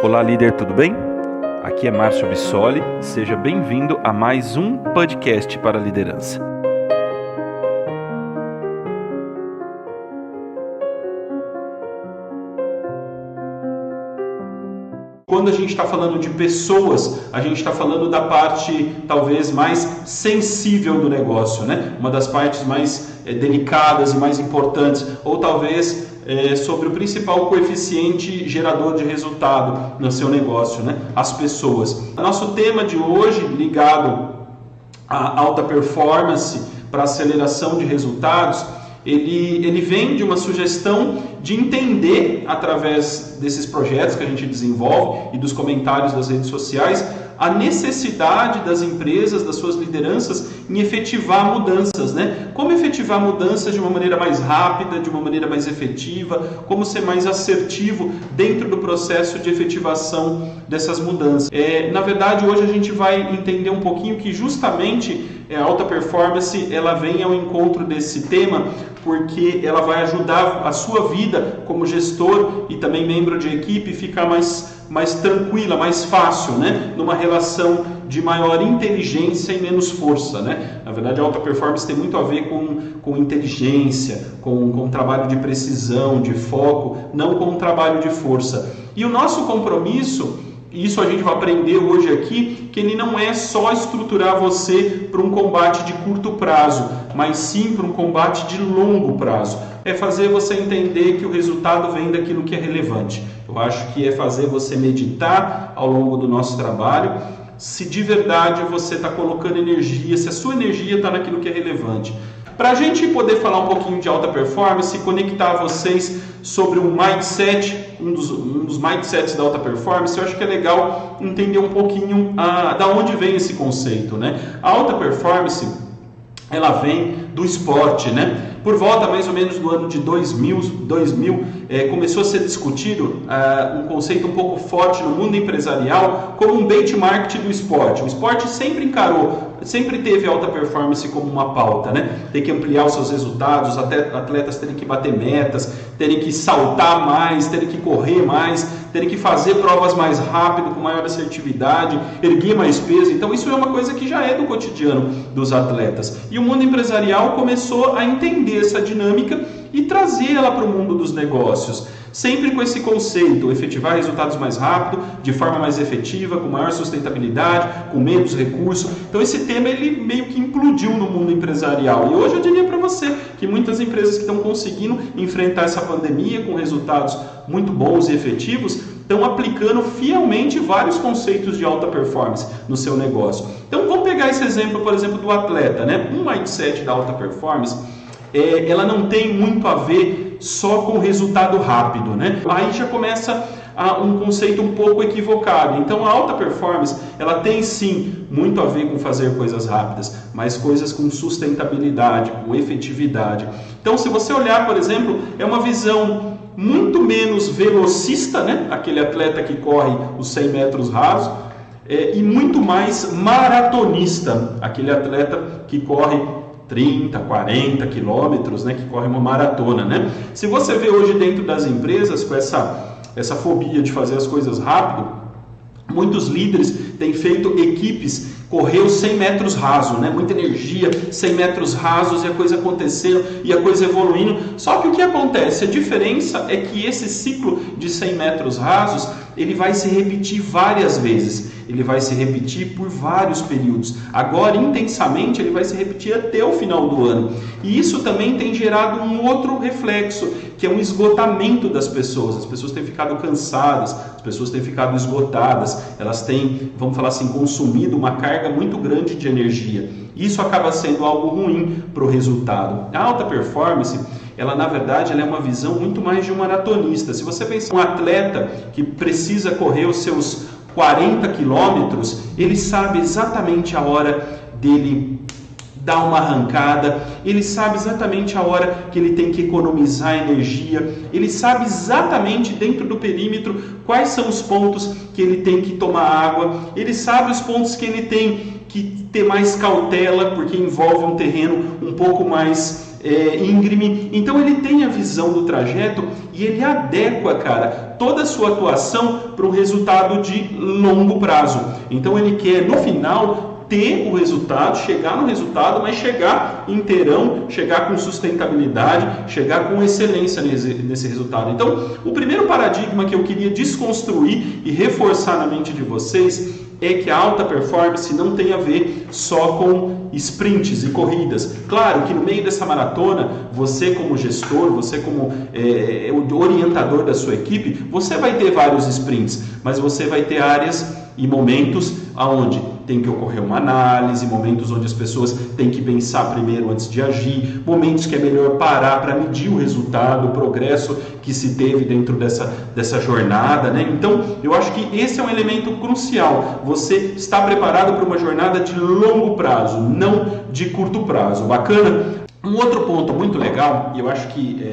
Olá, líder, tudo bem? Aqui é Márcio Bissoli, seja bem-vindo a mais um podcast para a liderança. Quando a gente está falando de pessoas, a gente está falando da parte talvez mais sensível do negócio, né? Uma das partes mais delicadas e mais importantes, ou talvez sobre o principal coeficiente gerador de resultado no seu negócio, né? As pessoas. Nosso tema de hoje, ligado à alta performance para aceleração de resultados, ele vem de uma sugestão de entender, através desses projetos que a gente desenvolve e dos comentários das redes sociais, a necessidade das empresas, das suas lideranças, em efetivar mudanças, né? Como efetivar mudanças de uma maneira mais rápida, de uma maneira mais efetiva, como ser mais assertivo dentro do processo de efetivação dessas mudanças. Na verdade, hoje a gente vai entender um pouquinho que justamente a alta performance ela vem ao encontro desse tema, porque ela vai ajudar a sua vida como gestor e também membro de equipe ficar mais tranquila, mais fácil, né? Numa relação de maior inteligência e menos força, né? Na verdade, a alta performance tem muito a ver com inteligência, com trabalho de precisão, de foco, não com um trabalho de força. E o nosso compromisso, isso a gente vai aprender hoje aqui, que ele não é só estruturar você para um combate de curto prazo, mas sim para um combate de longo prazo. É fazer você entender que o resultado vem daquilo que é relevante. Eu acho que é fazer você meditar ao longo do nosso trabalho, se de verdade você está colocando energia, se a sua energia está naquilo que é relevante. Para a gente poder falar um pouquinho de alta performance e conectar vocês sobre um mindset, um dos mindsets da alta performance, eu acho que é legal entender um pouquinho da onde vem esse conceito, né? A alta performance, ela vem do esporte, né? Por volta mais ou menos do ano de 2000 começou a ser discutido um conceito um pouco forte no mundo empresarial como um benchmark do esporte. O esporte sempre teve alta performance como uma pauta, né? Tem que ampliar os seus resultados, os atletas terem que bater metas, terem que saltar mais, terem que correr mais, terem que fazer provas mais rápido, com maior assertividade, erguer mais peso. Então isso é uma coisa que já é do cotidiano dos atletas. E o mundo empresarial começou a entender essa dinâmica e trazer ela para o mundo dos negócios. Sempre com esse conceito, efetivar resultados mais rápido, de forma mais efetiva, com maior sustentabilidade, com menos recurso. Então esse tema ele meio que implodiu no mundo empresarial. E hoje eu diria para você que muitas empresas que estão conseguindo enfrentar essa pandemia com resultados muito bons e efetivos, estão aplicando fielmente vários conceitos de alta performance no seu negócio. Então vamos pegar esse exemplo, por exemplo, do atleta, né? Um mindset da alta performance, ela não tem muito a ver só com resultado rápido, né? Aí já começa um conceito um pouco equivocado. Então a alta performance, ela tem sim muito a ver com fazer coisas rápidas, mas coisas com sustentabilidade, com efetividade. Então se você olhar, por exemplo, é uma visão muito menos velocista, né? Aquele atleta que corre os 100 metros rasos, e muito mais maratonista, aquele atleta que corre 30, 40 quilômetros, né, que corre uma maratona, né? Se você vê hoje dentro das empresas com essa fobia de fazer as coisas rápido, muitos líderes têm feito equipes correr os 100 metros rasos, né? Muita energia, 100 metros rasos e a coisa acontecendo e a coisa evoluindo. Só que o que acontece? A diferença é que esse ciclo de 100 metros rasos, ele vai se repetir várias vezes. Ele vai se repetir por vários períodos. Agora, intensamente, ele vai se repetir até o final do ano. E isso também tem gerado um outro reflexo, que é um esgotamento das pessoas. As pessoas têm ficado cansadas, as pessoas têm ficado esgotadas, elas têm, vamos falar assim, consumido uma carga muito grande de energia. Isso acaba sendo algo ruim para o resultado. A alta performance, ela na verdade ela é uma visão muito mais de um maratonista. Se você pensar em um atleta que precisa correr os seus 40 quilômetros, ele sabe exatamente a hora dele dar uma arrancada, ele sabe exatamente a hora que ele tem que economizar energia, ele sabe exatamente dentro do perímetro quais são os pontos que ele tem que tomar água, ele sabe os pontos que ele tem que ter mais cautela, porque envolve um terreno um pouco mais íngreme. Então ele tem a visão do trajeto e ele adequa, cara, toda a sua atuação para um resultado de longo prazo. Então ele quer, no final, ter o resultado, chegar no resultado, mas chegar inteirão, chegar com sustentabilidade, chegar com excelência nesse resultado. Então, o primeiro paradigma que eu queria desconstruir e reforçar na mente de vocês é que a alta performance não tem a ver só com sprints e corridas. Claro que no meio dessa maratona, você como gestor, você como orientador da sua equipe, você vai ter vários sprints, mas você vai ter áreas e momentos onde tem que ocorrer uma análise, momentos onde as pessoas têm que pensar primeiro antes de agir, momentos que é melhor parar para medir o resultado, o progresso que se teve dentro dessa jornada, né? Então, eu acho que esse é um elemento crucial. Você está preparado para uma jornada de longo prazo, não de curto prazo. Bacana? Um outro ponto muito legal, e eu acho que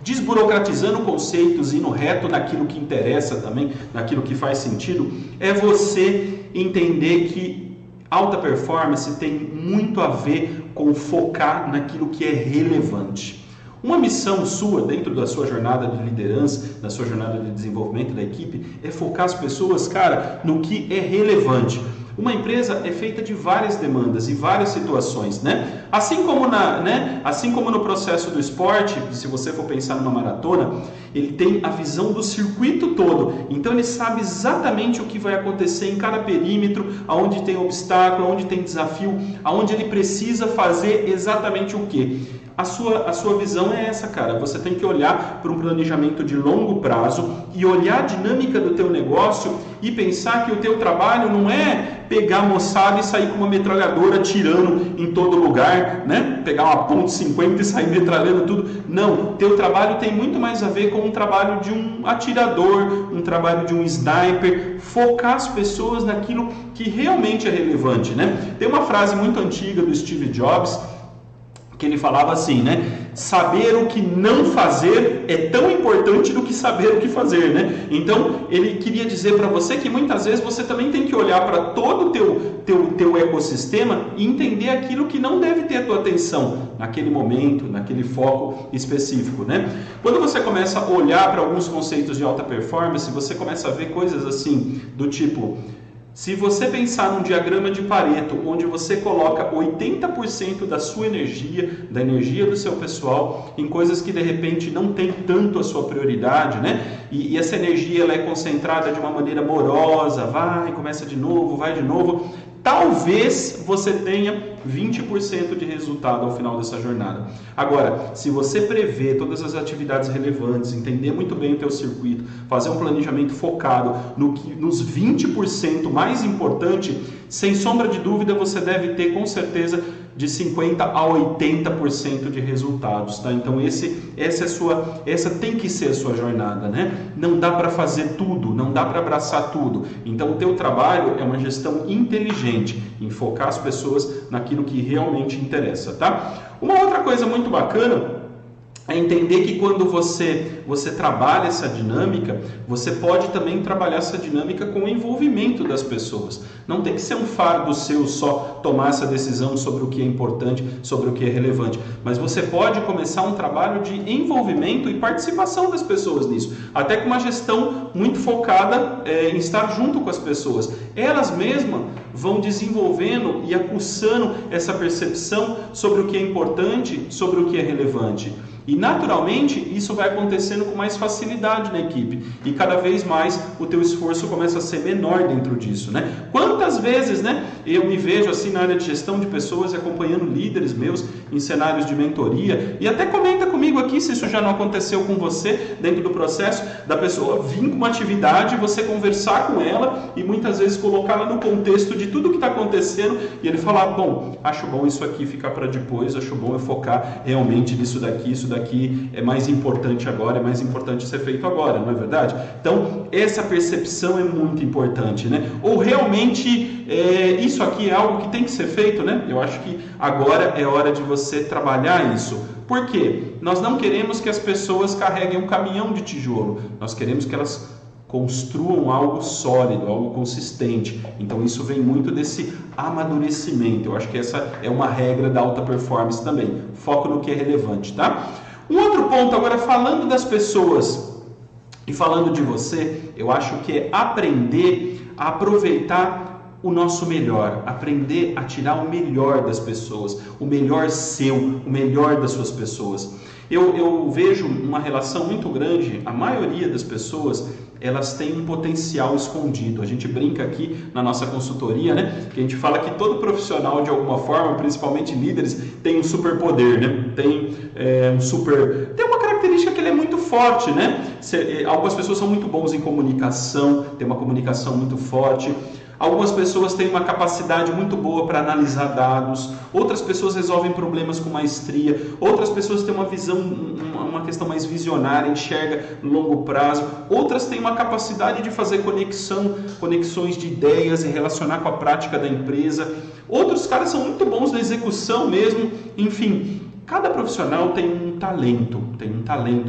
desburocratizando conceitos, indo reto naquilo que interessa também, naquilo que faz sentido, é você entender que alta performance tem muito a ver com focar naquilo que é relevante. Uma missão sua, dentro da sua jornada de liderança, da sua jornada de desenvolvimento da equipe, é focar as pessoas, cara, no que é relevante. Uma empresa é feita de várias demandas e várias situações, né? Assim como no processo do esporte, se você for pensar numa maratona, ele tem a visão do circuito todo. Então ele sabe exatamente o que vai acontecer em cada perímetro, aonde tem obstáculo, aonde tem desafio, aonde ele precisa fazer exatamente o quê? A sua visão é essa, cara. Você tem que olhar para um planejamento de longo prazo e olhar a dinâmica do teu negócio e pensar que o teu trabalho não é pegar a moçada e sair com uma metralhadora atirando em todo lugar, né? Pegar uma ponte .50 e sair metralhando tudo. Não, teu trabalho tem muito mais a ver com um trabalho de um atirador, um trabalho de um sniper, focar as pessoas naquilo que realmente é relevante, né? Tem uma frase muito antiga do Steve Jobs, que ele falava assim, né? Saber o que não fazer é tão importante do que saber o que fazer, né? Então, ele queria dizer para você que muitas vezes você também tem que olhar para todo o teu ecossistema e entender aquilo que não deve ter a tua atenção naquele momento, naquele foco específico, né? Quando você começa a olhar para alguns conceitos de alta performance, você começa a ver coisas assim, do tipo... Se você pensar num diagrama de Pareto, onde você coloca 80% da sua energia, da energia do seu pessoal, em coisas que de repente não tem tanto a sua prioridade, né? E essa energia ela é concentrada de uma maneira morosa, vai, começa de novo, vai de novo. Talvez você tenha 20% de resultado ao final dessa jornada. Agora, se você prever todas as atividades relevantes, entender muito bem o teu circuito, fazer um planejamento focado nos 20% mais importante, sem sombra de dúvida você deve ter com certeza de 50% a 80% de resultados, tá? Então essa tem que ser a sua jornada, né? Não dá para fazer tudo, não dá para abraçar tudo. Então o teu trabalho é uma gestão inteligente, em focar as pessoas naquilo que realmente interessa, tá? Uma outra coisa muito bacana é entender que quando você trabalha essa dinâmica, você pode também trabalhar essa dinâmica com o envolvimento das pessoas. Não tem que ser um fardo seu só tomar essa decisão sobre o que é importante, sobre o que é relevante, mas você pode começar um trabalho de envolvimento e participação das pessoas nisso, até com uma gestão muito focada em estar junto com as pessoas. Elas mesmas vão desenvolvendo e aguçando essa percepção sobre o que é importante, sobre o que é relevante. E naturalmente isso vai acontecendo com mais facilidade na equipe e cada vez mais o teu esforço começa a ser menor dentro disso, né? Quantas vezes, né, eu me vejo assim na área de gestão de pessoas acompanhando líderes meus em cenários de mentoria e até comenta comigo aqui se isso já não aconteceu com você dentro do processo da pessoa vir com uma atividade, você conversar com ela e muitas vezes colocá-la no contexto de tudo que está acontecendo e ele falar, bom, acho bom isso aqui ficar para depois, acho bom eu focar realmente nisso daqui, isso daqui é mais importante agora, é mais importante ser feito agora, não é verdade? Então, essa percepção é muito importante, né? Ou realmente isso aqui é algo que tem que ser feito, né? Eu acho que agora é hora de você trabalhar isso. Por quê? Nós não queremos que as pessoas carreguem um caminhão de tijolo, nós queremos que elas construam algo sólido, algo consistente. Então isso vem muito desse amadurecimento. Eu acho que essa é uma regra da alta performance também. Foco no que é relevante, tá? Um outro ponto, agora falando das pessoas e falando de você, eu acho que é aprender a aproveitar o nosso melhor, aprender a tirar o melhor das pessoas, o melhor seu, o melhor das suas pessoas. Eu vejo uma relação muito grande, a maioria das pessoas, elas têm um potencial escondido. A gente brinca aqui na nossa consultoria, né? Que a gente fala que todo profissional, de alguma forma, principalmente líderes, tem um superpoder, né? Tem uma característica que ele é muito forte, né? Algumas pessoas são muito bons em comunicação, tem uma comunicação muito forte. Algumas pessoas têm uma capacidade muito boa para analisar dados, outras pessoas resolvem problemas com maestria, outras pessoas têm uma visão, uma questão mais visionária, enxerga no longo prazo, outras têm uma capacidade de fazer conexões de ideias e relacionar com a prática da empresa, outros caras são muito bons na execução mesmo, enfim. Cada profissional tem um talento,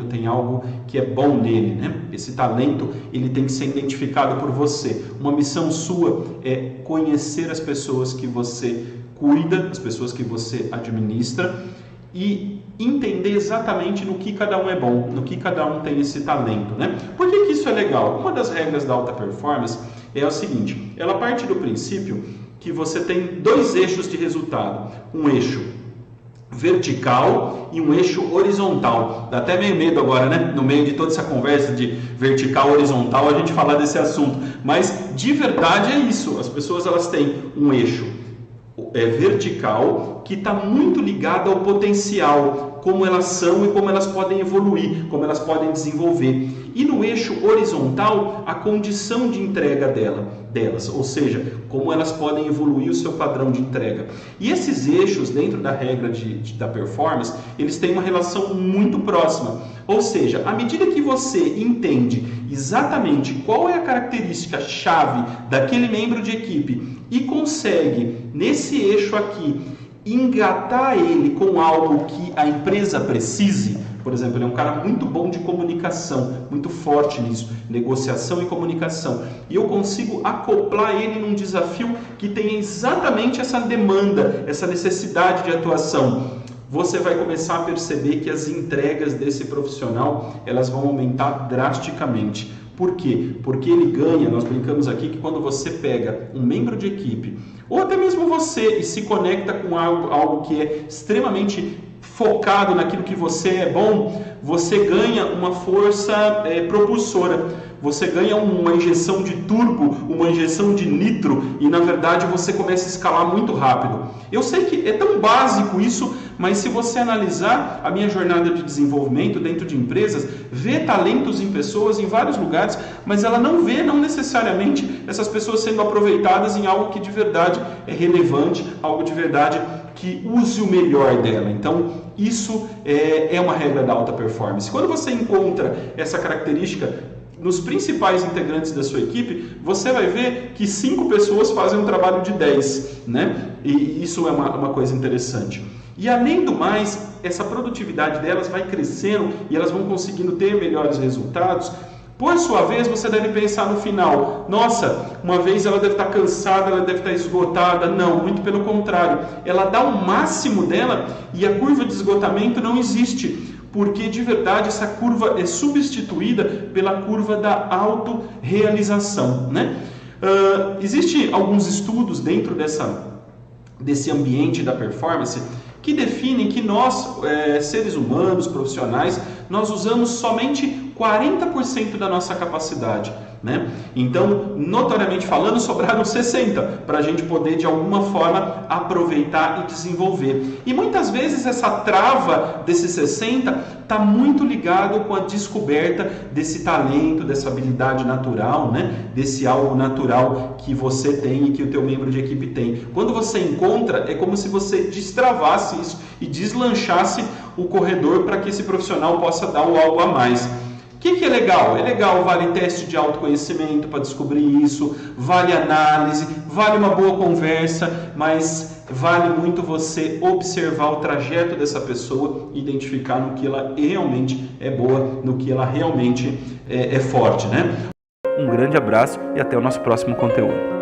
tem algo que é bom nele, né? Esse talento, ele tem que ser identificado por você. Uma missão sua é conhecer as pessoas que você cuida, as pessoas que você administra e entender exatamente no que cada um é bom, no que cada um tem esse talento, né? Por que isso é legal? Uma das regras da alta performance é o seguinte, ela parte do princípio que você tem dois eixos de resultado, um eixo vertical e um eixo horizontal. Dá até meio medo agora, né? No meio de toda essa conversa de vertical, horizontal, a gente falar desse assunto. Mas de verdade é isso. As pessoas elas têm um eixo vertical que está muito ligado ao potencial, como elas são e como elas podem evoluir, como elas podem desenvolver. E no eixo horizontal, a condição de entrega delas, ou seja, como elas podem evoluir o seu padrão de entrega. E esses eixos, dentro da regra da performance, eles têm uma relação muito próxima. Ou seja, à medida que você entende exatamente qual é a característica chave daquele membro de equipe e consegue, nesse eixo aqui, engatar ele com algo que a empresa precise. Por exemplo, ele é um cara muito bom de comunicação, muito forte nisso, negociação e comunicação. E eu consigo acoplar ele num desafio que tem exatamente essa demanda, essa necessidade de atuação. Você vai começar a perceber que as entregas desse profissional, elas vão aumentar drasticamente. Por quê? Porque ele ganha, nós brincamos aqui que quando você pega um membro de equipe, ou até mesmo você, e se conecta com algo que é extremamente focado naquilo que você é bom, você ganha uma força propulsora, você ganha uma injeção de turbo, uma injeção de nitro e na verdade você começa a escalar muito rápido. Eu sei que é tão básico isso, mas se você analisar a minha jornada de desenvolvimento dentro de empresas, vê talentos em pessoas em vários lugares, mas ela não vê não necessariamente essas pessoas sendo aproveitadas em algo que de verdade é relevante, algo de verdade que use o melhor dela. Então, isso é uma regra da alta performance. Quando você encontra essa característica nos principais integrantes da sua equipe, você vai ver que 5 pessoas fazem um trabalho de 10, né? E isso é uma coisa interessante. E além do mais, essa produtividade delas vai crescendo e elas vão conseguindo ter melhores resultados. Por sua vez, você deve pensar no final, nossa, uma vez ela deve estar cansada, ela deve estar esgotada. Não, muito pelo contrário. Ela dá o máximo dela e a curva de esgotamento não existe, porque de verdade essa curva é substituída pela curva da autorrealização, né? Existem alguns estudos dentro desse ambiente da performance que definem que nós, seres humanos, profissionais, nós usamos somente 40% da nossa capacidade, né? Então, notoriamente falando, sobraram 60% para a gente poder de alguma forma aproveitar e desenvolver. E muitas vezes essa trava desses 60% está muito ligado com a descoberta desse talento, dessa habilidade natural, né? Desse algo natural que você tem e que o teu membro de equipe tem. Quando você encontra, é como se você destravasse isso e deslanchasse o corredor para que esse profissional possa dar o algo a mais. O que é legal? É legal, vale teste de autoconhecimento para descobrir isso, vale análise, vale uma boa conversa, mas vale muito você observar o trajeto dessa pessoa e identificar no que ela realmente é boa, no que ela realmente é forte, né? Um grande abraço e até o nosso próximo conteúdo.